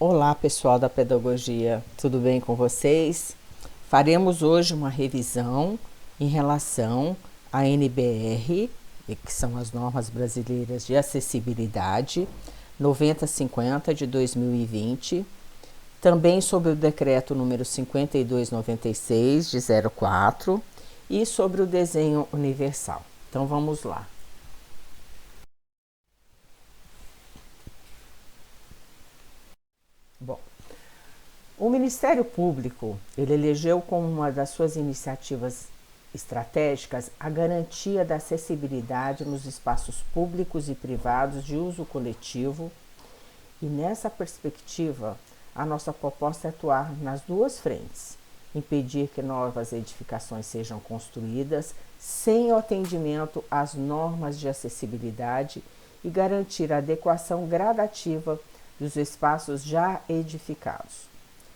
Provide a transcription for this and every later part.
Olá, pessoal da pedagogia, tudo bem com vocês? Faremos hoje uma revisão em relação à NBR, que são as normas brasileiras de acessibilidade 9050 de 2020, também sobre o decreto número 5296 de 04 e sobre o desenho universal. Então vamos lá. Bom, o Ministério Público, ele elegeu como uma das suas iniciativas estratégicas a garantia da acessibilidade nos espaços públicos e privados de uso coletivo, e nessa perspectiva, a nossa proposta é atuar nas duas frentes: impedir que novas edificações sejam construídas sem o atendimento às normas de acessibilidade e garantir a adequação gradativa dos espaços já edificados.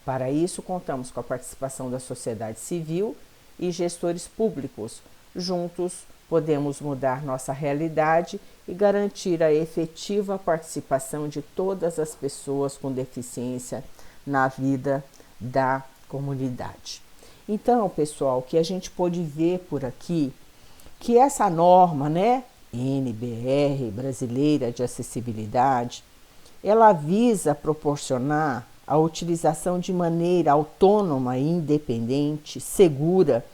Para isso, contamos com a participação da sociedade civil e gestores públicos. Juntos, podemos mudar nossa realidade e garantir a efetiva participação de todas as pessoas com deficiência na vida da comunidade. Então, pessoal, o que a gente pode ver por aqui, que essa norma, NBR, brasileira de acessibilidade, ela visa proporcionar a utilização de maneira autônoma e independente, segura,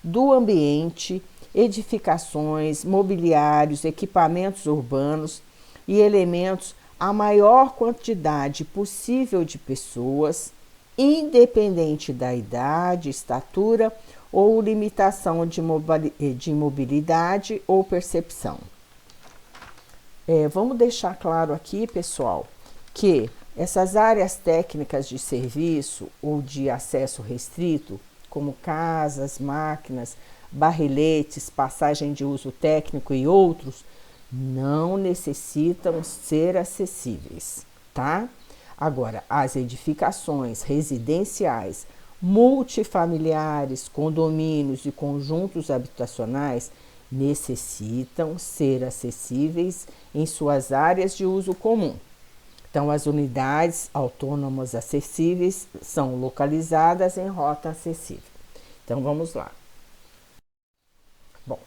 do ambiente, edificações, mobiliários, equipamentos urbanos e elementos a maior quantidade possível de pessoas, independente da idade, estatura ou limitação de mobilidade ou percepção. Vamos deixar claro aqui, pessoal, que essas áreas técnicas de serviço ou de acesso restrito, como casas, máquinas, barreletes, passagem de uso técnico e outros, não necessitam ser acessíveis, tá? Agora, as edificações residenciais, multifamiliares, condomínios e conjuntos habitacionais necessitam ser acessíveis em suas áreas de uso comum. Então, as unidades autônomas acessíveis são localizadas em rota acessível. Então, vamos lá. Bom,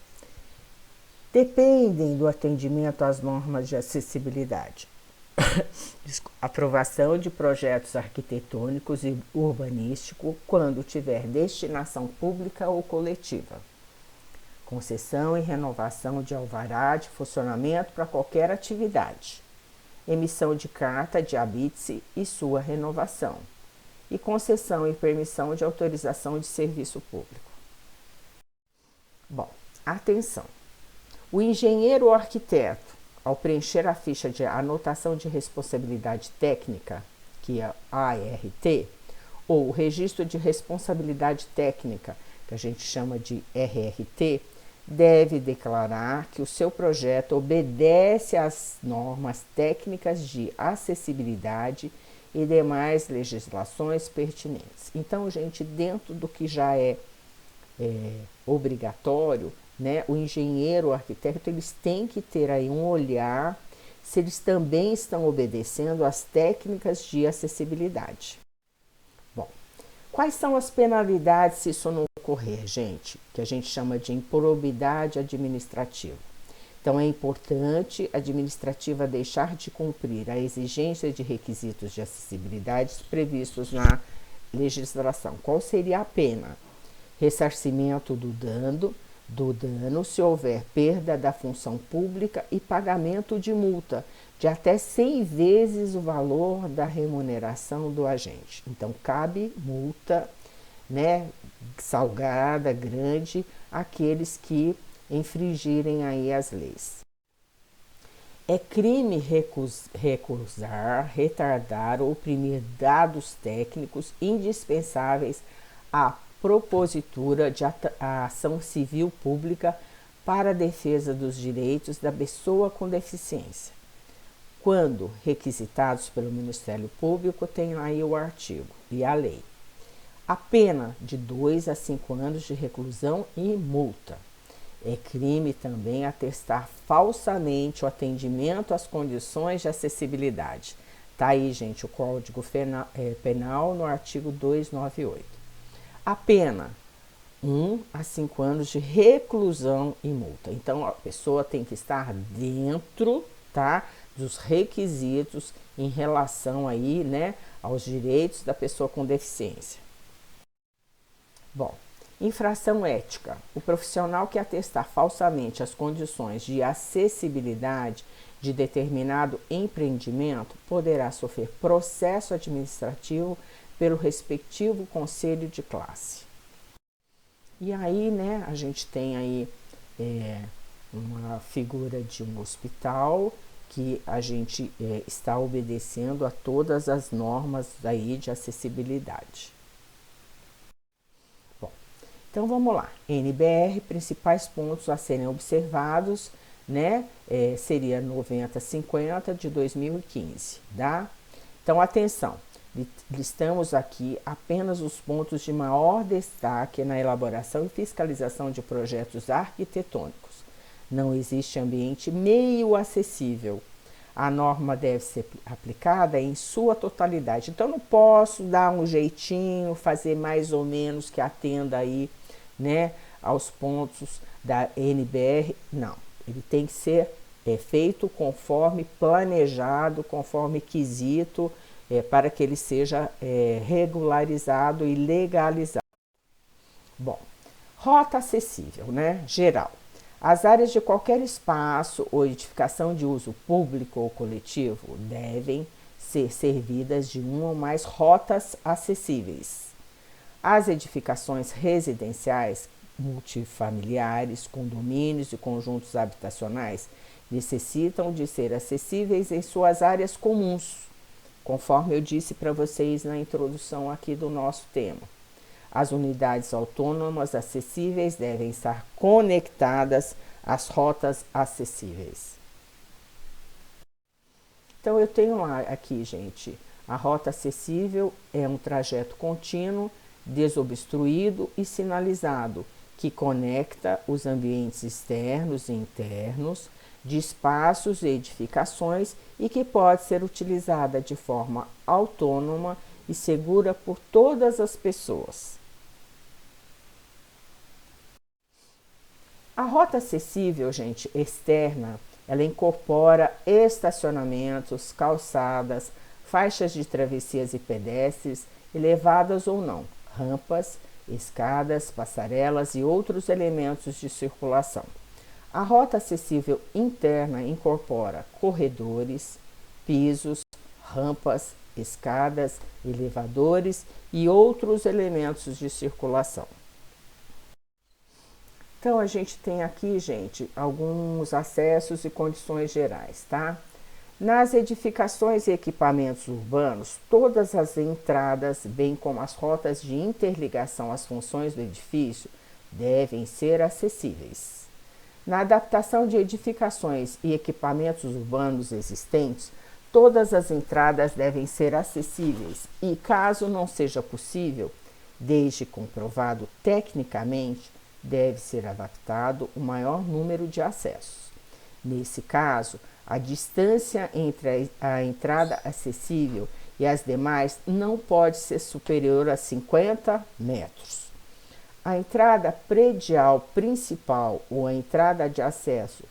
dependem do atendimento às normas de acessibilidade. Aprovação de projetos arquitetônicos e urbanísticos quando tiver destinação pública ou coletiva. Concessão e renovação de alvará de funcionamento para qualquer atividade. Emissão de carta de habite e sua renovação. E concessão e permissão de autorização de serviço público. Bom, atenção! O engenheiro ou arquiteto, ao preencher a ficha de anotação de responsabilidade técnica, que é a ART, ou o registro de responsabilidade técnica, que a gente chama de RRT, deve declarar que o seu projeto obedece às normas técnicas de acessibilidade e demais legislações pertinentes. Então, gente, dentro do que já é obrigatório, o engenheiro, o arquiteto, eles têm que ter aí um olhar se eles também estão obedecendo às técnicas de acessibilidade. Bom, quais são as penalidades se isso não ocorrer, gente? Que a gente chama de improbidade administrativa. Então, é importante a administrativa deixar de cumprir a exigência de requisitos de acessibilidade previstos na legislação. Qual seria a pena? Ressarcimento do dano se houver perda da função pública e pagamento de multa de até 100 vezes o valor da remuneração do agente. Então, cabe multa, salgada, grande, àqueles que infringirem aí as leis. É crime recusar, retardar ou oprimir dados técnicos indispensáveis à propositura de ação civil pública para a defesa dos direitos da pessoa com deficiência. Quando requisitados pelo Ministério Público, tem aí o artigo e a lei. A pena de 2 a 5 anos de reclusão e multa. É crime também atestar falsamente o atendimento às condições de acessibilidade, Tá aí, gente, o Código Penal no artigo 298. A pena 1 a 5 anos de reclusão e multa. Então, a pessoa tem que estar dentro, tá, dos requisitos em relação aí, né, aos direitos da pessoa com deficiência. Bom, infração ética. O profissional que atestar falsamente as condições de acessibilidade de determinado empreendimento poderá sofrer processo administrativo pelo respectivo conselho de classe. E aí, né, a gente tem aí uma figura de um hospital que a gente está obedecendo a todas as normas aí de acessibilidade. Bom, então vamos lá. NBR, principais pontos a serem observados, né, seria 9050 de 2015, tá? Então, atenção. Listamos aqui apenas os pontos de maior destaque na elaboração e fiscalização de projetos arquitetônicos. Não existe ambiente meio acessível. A norma deve ser aplicada em sua totalidade. Então, não posso dar um jeitinho, fazer mais ou menos que atenda aí, né, aos pontos da NBR. Não, ele tem que ser feito conforme planejado, conforme quesito, para que ele seja regularizado e legalizado. Bom, rota acessível, né? Geral. As áreas de qualquer espaço ou edificação de uso público ou coletivo devem ser servidas de uma ou mais rotas acessíveis. As edificações residenciais, multifamiliares, condomínios e conjuntos habitacionais necessitam de ser acessíveis em suas áreas comuns, conforme eu disse para vocês na introdução aqui do nosso tema. As unidades autônomas acessíveis devem estar conectadas às rotas acessíveis. Então, eu tenho lá aqui, gente, a rota acessível é um trajeto contínuo, desobstruído e sinalizado, que conecta os ambientes externos e internos de espaços e edificações e que pode ser utilizada de forma autônoma e segura por todas as pessoas. A rota acessível, gente, externa, ela incorpora estacionamentos, calçadas, faixas de travessias e pedestres, elevadas ou não, rampas, escadas, passarelas e outros elementos de circulação. A rota acessível interna incorpora corredores, pisos, rampas, escadas, elevadores e outros elementos de circulação. Então, a gente tem aqui, gente, alguns acessos e condições gerais, tá? Nas edificações e equipamentos urbanos, todas as entradas, bem como as rotas de interligação às funções do edifício, devem ser acessíveis. Na adaptação de edificações e equipamentos urbanos existentes, todas as entradas devem ser acessíveis e, caso não seja possível, desde comprovado tecnicamente, deve ser adaptado o maior número de acessos. Nesse caso, a distância entre a entrada acessível e as demais não pode ser superior a 50 metros. A entrada predial principal ou a entrada de acesso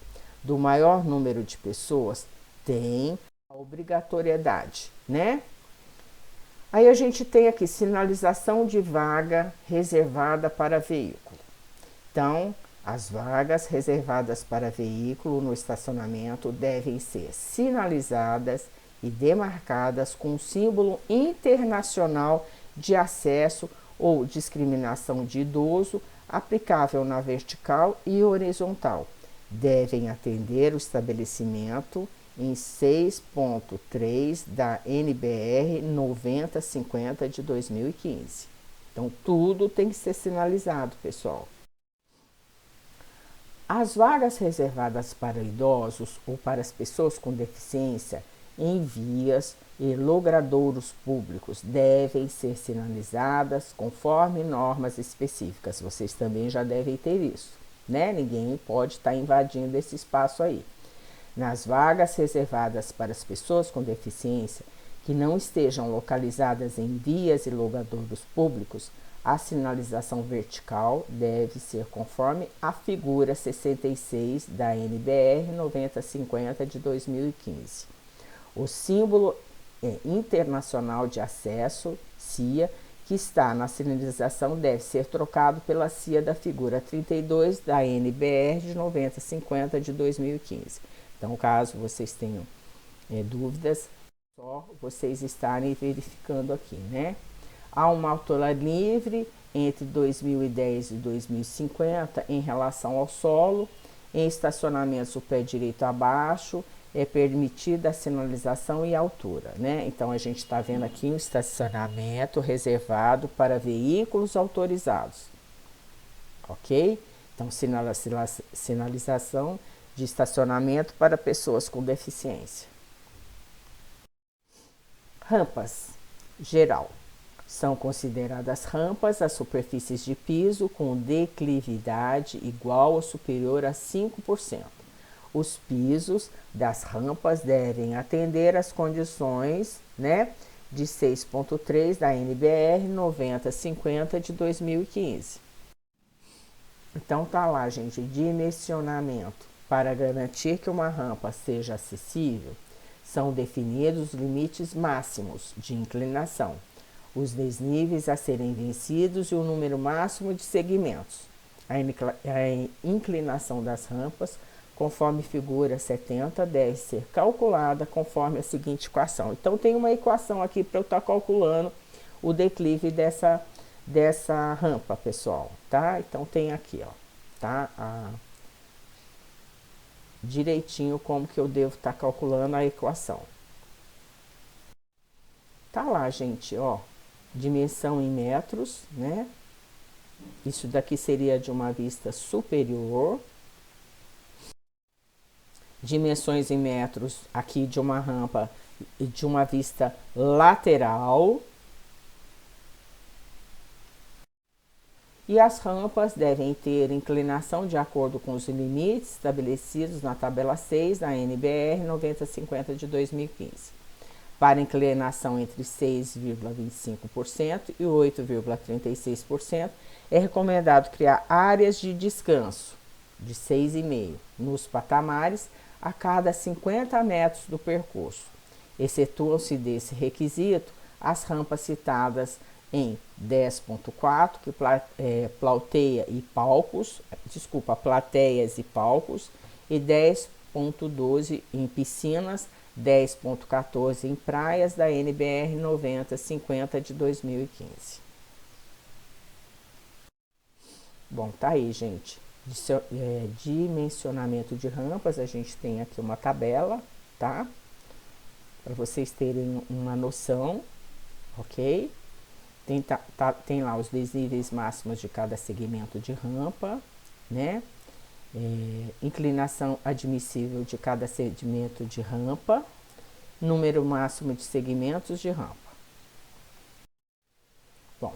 do maior número de pessoas tem a obrigatoriedade, né? Aí a gente tem aqui sinalização de vaga reservada para veículo. Então, as vagas reservadas para veículo no estacionamento devem ser sinalizadas e demarcadas com um símbolo internacional de acesso ou discriminação de idoso aplicável na vertical e horizontal. Devem atender o estabelecimento em 6.3 da NBR 9050 de 2015. Então, tudo tem que ser sinalizado, pessoal. As vagas reservadas para idosos ou para as pessoas com deficiência em vias e logradouros públicos devem ser sinalizadas conforme normas específicas. Vocês também já devem ter isso, né? Ninguém pode estar invadindo esse espaço aí. Nas vagas reservadas para as pessoas com deficiência que não estejam localizadas em vias e logradouros públicos, a sinalização vertical deve ser conforme a figura 66 da NBR 9050 de 2015. O símbolo internacional de acesso, CIA, que está na sinalização deve ser trocado pela CIA da figura 32 da NBR de 9050 de 2015. Então, caso vocês tenham dúvidas, só vocês estarem verificando aqui, né? Há uma altura livre entre 2010 e 2050 em relação ao solo. Em estacionamentos, o pé direito abaixo, é permitida a sinalização e altura, né? Então, a gente está vendo aqui um estacionamento reservado para veículos autorizados, ok? Então, sinalização de estacionamento para pessoas com deficiência. Rampas, geral. São consideradas rampas as superfícies de piso com declividade igual ou superior a 5%. Os pisos das rampas devem atender às condições, né, de 6.3 da NBR 9050 de 2015. Então tá lá, gente, dimensionamento. Para garantir que uma rampa seja acessível, são definidos os limites máximos de inclinação, os desníveis a serem vencidos e o número máximo de segmentos. A inclinação das rampas, conforme figura 70, deve ser calculada conforme a seguinte equação. Então, tem uma equação aqui para eu estar calculando o declive dessa rampa, pessoal, tá? Então, tem aqui, ó, tá? Direitinho como que eu devo estar calculando a equação. Tá lá, gente, ó, dimensão em metros, né? Isso daqui seria de uma vista superior. Dimensões em metros aqui de uma rampa e de uma vista lateral. E as rampas devem ter inclinação de acordo com os limites estabelecidos na tabela 6 da NBR 9050 de 2015. Para inclinação entre 6,25% e 8,36%, é recomendado criar áreas de descanso de 6,5 nos patamares a cada 50 metros do percurso. Excetuam-se desse requisito as rampas citadas em 10.4, que plateias e palcos, e 10.12 em piscinas, 10.14 em praias da NBR 9050 de 2015. Bom, tá aí, gente. Dimensionamento de rampas, a gente tem aqui uma tabela, tá? Para vocês terem uma noção, ok? Tem lá os desníveis máximos de cada segmento de rampa, né? Inclinação admissível de cada segmento de rampa, número máximo de segmentos de rampa. Bom,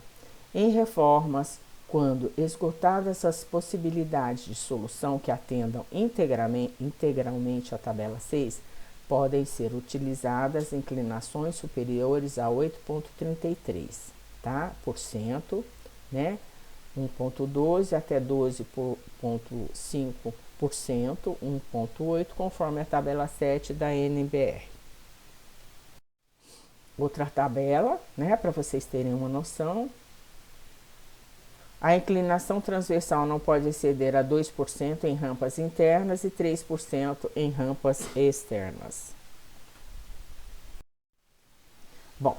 em reformas, quando esgotadas as possibilidades de solução que atendam integralmente a tabela 6, podem ser utilizadas inclinações superiores a 8,33, tá? Por cento, né? 1,12 até 12,5%, 1,8, conforme a tabela 7 da NBR. Outra tabela, né, para vocês terem uma noção. A inclinação transversal não pode exceder a 2% em rampas internas e 3% em rampas externas. Bom,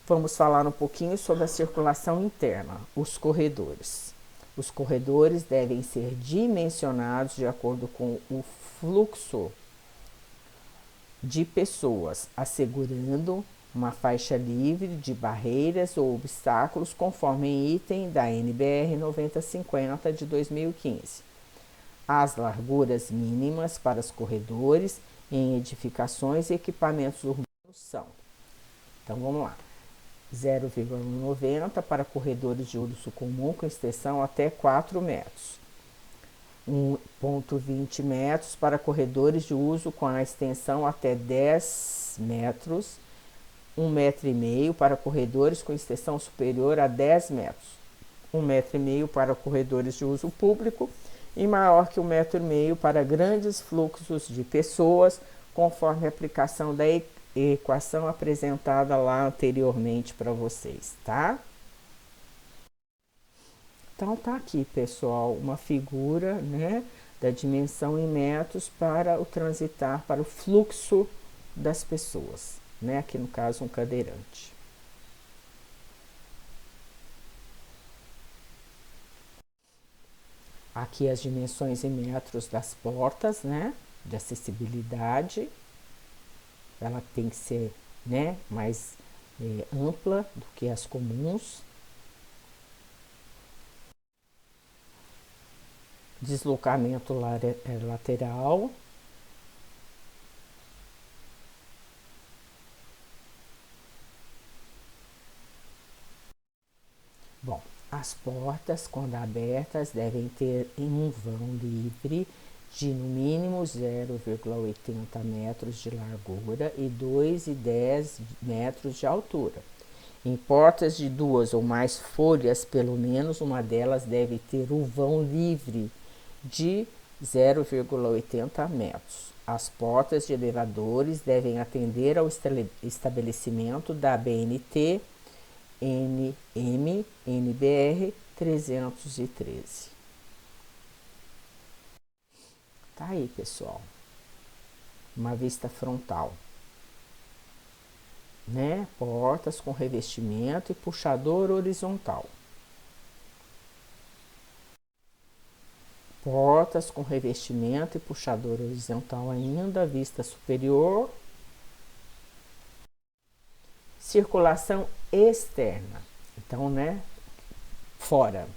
vamos falar um pouquinho sobre a circulação interna, os corredores. Os corredores devem ser dimensionados de acordo com o fluxo de pessoas, assegurando uma faixa livre de barreiras ou obstáculos, conforme item da NBR 9050 de 2015. As larguras mínimas para os corredores em edificações e equipamentos urbanos são. Então, vamos lá. 0,90 para corredores de uso comum com extensão até 4 metros. 1,20 metros para corredores de uso com a extensão até 10 metros. 1,5 m para corredores com extensão superior a 10 metros, 1,5 m para corredores de uso público e maior que 1,5 m para grandes fluxos de pessoas, conforme a aplicação da equação apresentada lá anteriormente para vocês, tá? Então tá aqui, pessoal, uma figura, né, da dimensão em metros para o transitar, para o fluxo das pessoas, né? Aqui no caso um cadeirante. Aqui as dimensões em metros das portas, né, de acessibilidade. Ela tem que ser, né, mais ampla do que as comuns. Deslocamento lateral. Bom, as portas, quando abertas, devem ter um vão livre de no mínimo 0,80 metros de largura e 2,10 metros de altura. Em portas de 2 ou mais folhas, pelo menos uma delas deve ter o vão livre de 0,80 metros. As portas de elevadores devem atender ao estabelecimento da BNT NBR 313. Tá aí, pessoal. Uma vista frontal, né? Portas com revestimento e puxador horizontal. Portas com revestimento e puxador horizontal ainda, vista superior. Circulação externa, então, né, fora.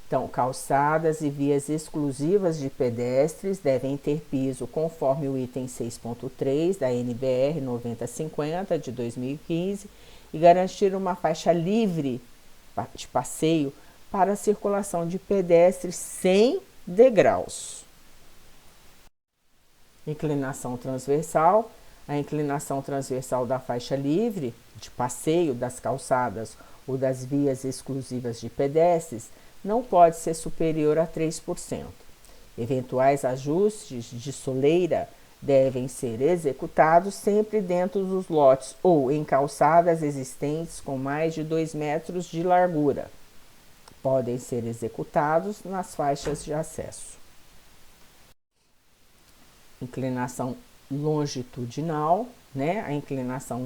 Então, calçadas e vias exclusivas de pedestres devem ter piso conforme o item 6.3 da NBR 9050 de 2015 e garantir uma faixa livre de passeio para a circulação de pedestres sem degraus. Inclinação transversal. A inclinação transversal da faixa livre de passeio das calçadas ou das vias exclusivas de pedestres não pode ser superior a 3%. Eventuais ajustes de soleira devem ser executados sempre dentro dos lotes ou em calçadas existentes com mais de 2 metros de largura. Podem ser executados nas faixas de acesso. Inclinação longitudinal, né? A inclinação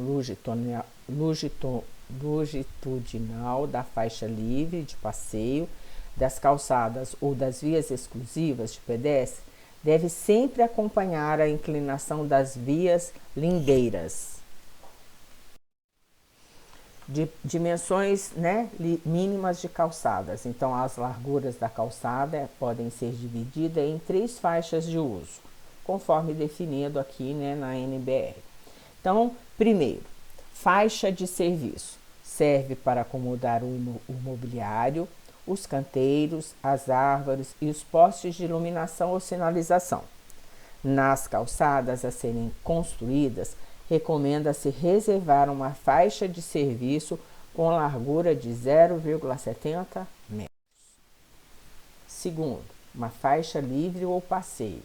longitudinal da faixa livre de passeio, das calçadas ou das vias exclusivas de pedestre deve sempre acompanhar a inclinação das vias lindeiras. Dimensões, né, mínimas de calçadas. Então, as larguras da calçada podem ser divididas em 3 faixas de uso, conforme definido aqui, né, na NBR. Então, primeiro, faixa de serviço. Serve para acomodar o mobiliário, os canteiros, as árvores e os postes de iluminação ou sinalização. Nas calçadas a serem construídas, recomenda-se reservar uma faixa de serviço com largura de 0,70 metros. Segundo, uma faixa livre ou passeio.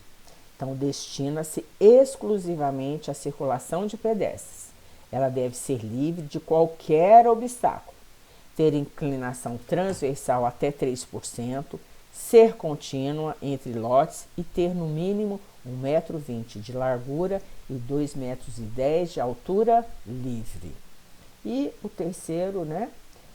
Então, destina-se exclusivamente à circulação de pedestres. Ela deve ser livre de qualquer obstáculo, ter inclinação transversal até 3%, ser contínua entre lotes e ter no mínimo 1,20 m de largura e 2,10 m de altura livre. E o terceiro, né?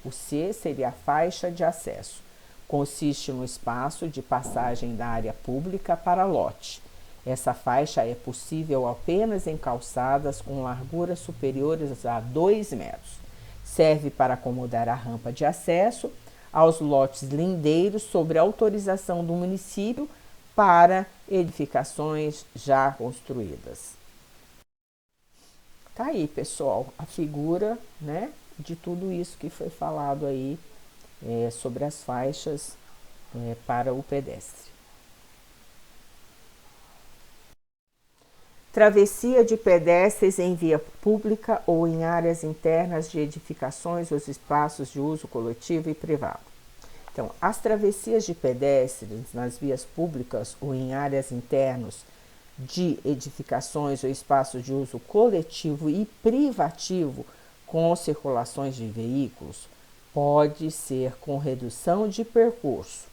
O C seria a faixa de acesso. Consiste no espaço de passagem da área pública para lote. Essa faixa é possível apenas em calçadas com larguras superiores a 2 metros. Serve para acomodar a rampa de acesso aos lotes lindeiros sobre autorização do município para edificações já construídas. Tá aí, pessoal, a figura, né, de tudo isso que foi falado aí sobre as faixas para o pedestre. Travessia de pedestres em via pública ou em áreas internas de edificações ou espaços de uso coletivo e privado. Então, as travessias de pedestres nas vias públicas ou em áreas internas de edificações ou espaços de uso coletivo e privativo com circulações de veículos pode ser com redução de percurso,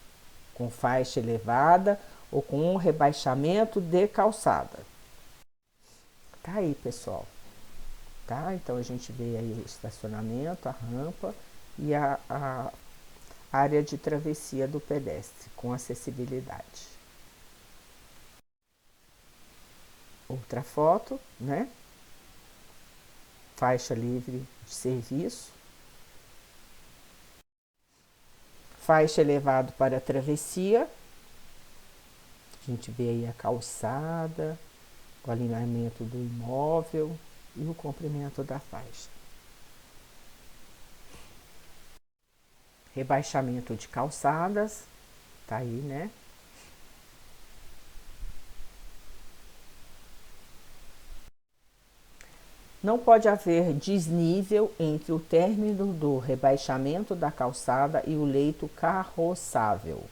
com faixa elevada ou com um rebaixamento de calçada. Tá aí, pessoal. Tá? Então a gente vê aí o estacionamento, a rampa e a área de travessia do pedestre com acessibilidade. Outra foto, né? Faixa livre de serviço. Faixa elevado para a travessia. A gente vê aí a calçada, o alinhamento do imóvel e o comprimento da faixa. Rebaixamento de calçadas, tá aí, né? Não pode haver desnível entre o término do rebaixamento da calçada e o leito carroçável.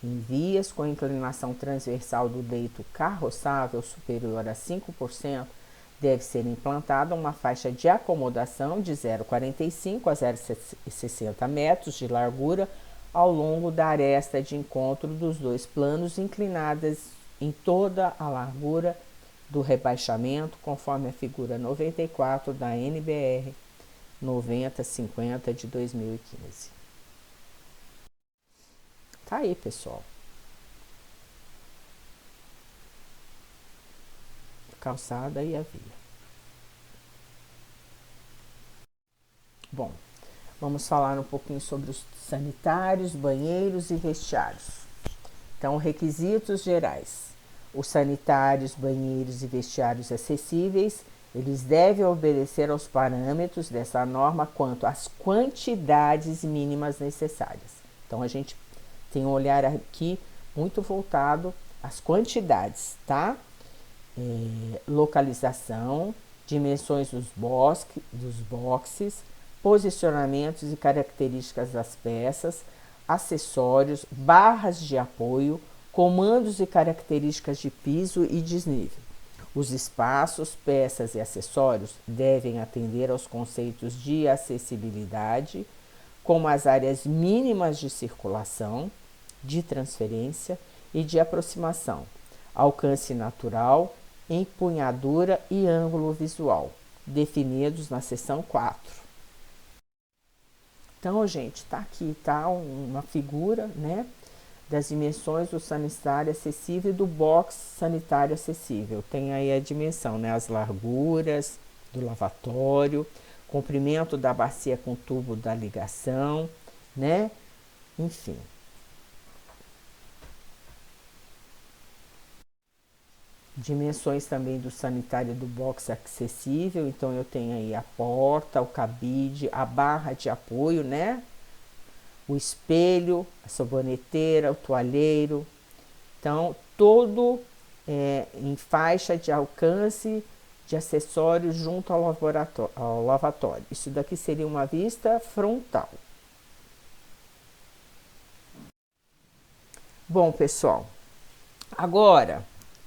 Em vias com inclinação transversal do leito carroçável superior a 5%, deve ser implantada uma faixa de acomodação de 0,45 a 0,60 metros de largura ao longo da aresta de encontro dos dois planos, inclinadas em toda a largura do rebaixamento, conforme a figura 94 da NBR 9050 de 2015. Tá aí, pessoal. Calçada e a via. Bom, vamos falar um pouquinho sobre os sanitários, banheiros e vestiários. Então, requisitos gerais. Os sanitários, banheiros e vestiários acessíveis, eles devem obedecer aos parâmetros dessa norma quanto às quantidades mínimas necessárias. Então, a gente tem um olhar aqui muito voltado às quantidades, tá? Localização, dimensões dos boxes, posicionamentos e características das peças, acessórios, barras de apoio, comandos e características de piso e desnível. Os espaços, peças e acessórios devem atender aos conceitos de acessibilidade, como as áreas mínimas de circulação, de transferência e de aproximação, alcance natural, empunhadura e ângulo visual, definidos na seção 4. Então, gente, tá aqui, tá uma figura, né, das dimensões do sanitário acessível e do box sanitário acessível. Tem aí a dimensão, né, as larguras do lavatório, comprimento da bacia com tubo da ligação, né, enfim. Dimensões também do sanitário do box acessível, então eu tenho aí a porta, o cabide, a barra de apoio, né? O espelho, a saboneteira, o toalheiro. Então, todo em faixa de alcance de acessórios junto ao lavatório. Isso daqui seria uma vista frontal. Bom, pessoal, agora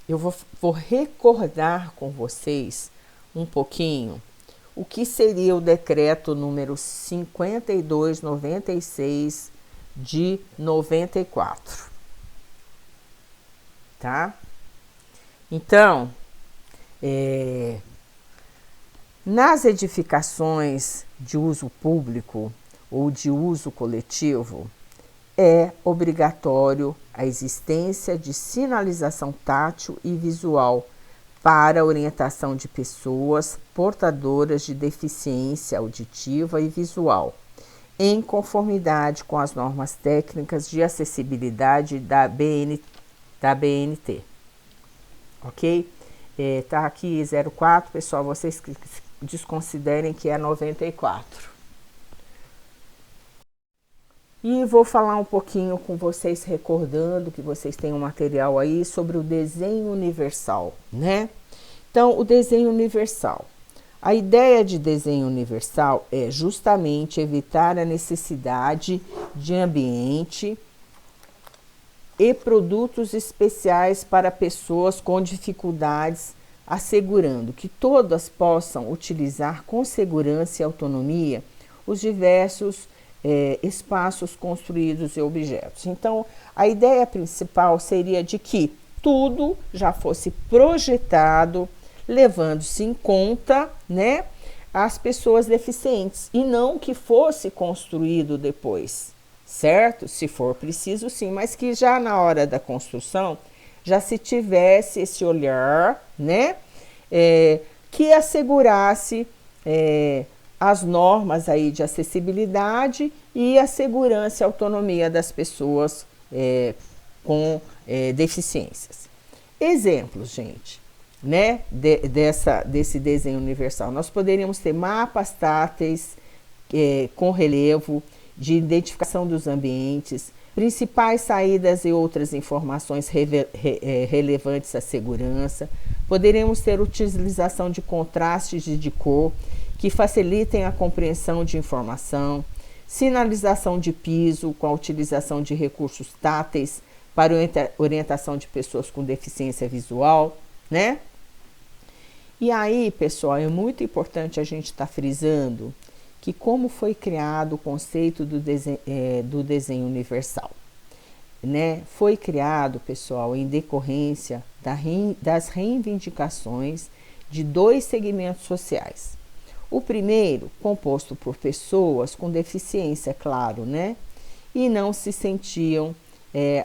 eu vou recordar com vocês um pouquinho o que seria o decreto número 5296 de 94, tá? Então, nas edificações de uso público ou de uso coletivo, é obrigatório a existência de sinalização tátil e visual para a orientação de pessoas portadoras de deficiência auditiva e visual, em conformidade com as normas técnicas de acessibilidade da BNT. Ok? Tá aqui 04, pessoal, vocês desconsiderem que é 94. E vou falar um pouquinho com vocês, recordando que vocês têm um material aí sobre o desenho universal, né? Então, o desenho universal. A ideia de desenho universal é justamente evitar a necessidade de ambiente e produtos especiais para pessoas com dificuldades, assegurando que todas possam utilizar com segurança e autonomia os diversos espaços construídos e objetos. Então, a ideia principal seria de que tudo já fosse projetado, levando-se em conta, né, as pessoas deficientes, e não que fosse construído depois, certo? Se for preciso, sim, mas que já na hora da construção já se tivesse esse olhar, né, que assegurasse as normas aí de acessibilidade e a segurança e autonomia das pessoas com deficiências. Exemplos, gente, né, desse desenho universal. Nós poderíamos ter mapas táteis com relevo, de identificação dos ambientes, principais saídas e outras informações relevantes à segurança. Poderíamos ter utilização de contrastes de cor que facilitem a compreensão de informação, sinalização de piso com a utilização de recursos táteis para orientação de pessoas com deficiência visual, né? E aí, pessoal, é muito importante a gente estar frisando que como foi criado o conceito do desenho universal, né? Foi criado, pessoal, em decorrência das reivindicações de dois segmentos sociais. O primeiro, composto por pessoas com deficiência, claro, né? E não se sentiam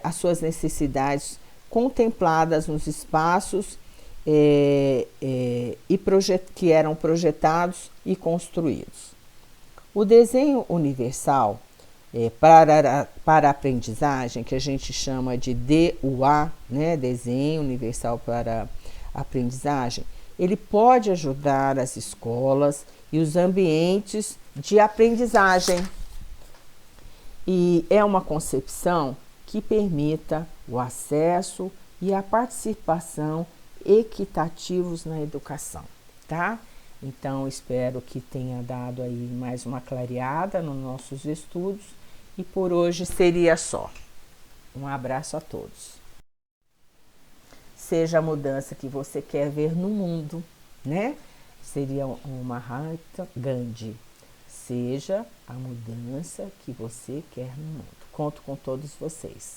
as suas necessidades contempladas nos espaços que eram projetados e construídos. O desenho universal para a aprendizagem, que a gente chama de DUA, né, Desenho Universal para a Aprendizagem, ele pode ajudar as escolas e os ambientes de aprendizagem. E é uma concepção que permita o acesso e a participação equitativos na educação, tá? Então, espero que tenha dado aí mais uma clareada nos nossos estudos e por hoje seria só. Um abraço a todos. Seja a mudança que você quer ver no mundo, né? Seria uma Mahatma Gandhi. Seja a mudança que você quer no mundo. Conto com todos vocês.